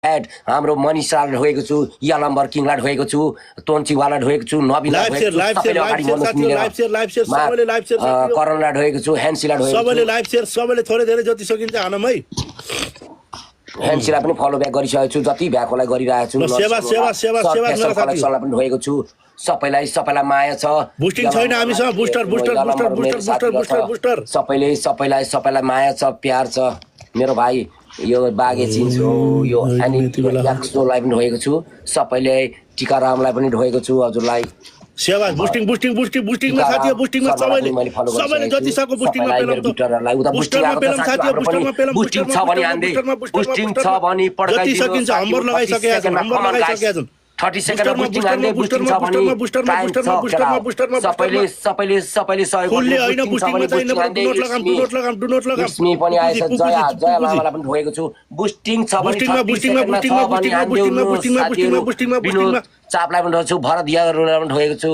Add हाम्रो मनिषालाई ढोगेको छु, यालम्बर किङलाई ढोगेको छु, तोन्चीवाला ढोगेको छु, नबिनलाई ढोगेको छु, सबैले अगाडि मर्नुहोस् मिलेर। करणलाई ढोगेको छु, ह्यान्सीलाई ढोगेको छु, सबैले लाइभ सेयर सबैले थोरै धेरै जति सकिन्छ हानम है। ह्यान्सीलाई पनि फलो ब्याक गरिसकेको छु, जति भ्याकोलाई गरिरहेको छु, पनि ढोगेको छु, सबैलाई माया छ। बुस्टिङ छैन हामीसँग, बुस्टर सबैलाई माया छ, प्यार छ। मेरो भाइ यो बागे चिन्छ हो, यो एक्सोलाई पनि ढोगेको छु, सबैले टिकारामलाई पनि ढोगेको छु हजुरलाई। सेवा बुस्टिङमा साथी बुस्टिङमा सबैले जति सक्यो बुस्टिङमा पेलम बुस्टिङ छ भने हान्दै, बुस्टिङ छ भने जति सकिन्छ हम्बर लगाइसकेका छन् 30 सेकेन्डमा बुस्टिङ हान्दै, बुस्टिङ छ भने सबैले सहयोग फुलले हैन बुस्टिङमा चाहिँ डु नोट लगाम स्मी पनि आएछ, जया लामालाई पनि ढोगेको छु, बुस्टिङ छ भने बुस्टिङमा चापलाई पनि ढोगेको छु, भरत यादवलाई पनि ढोगेको छु,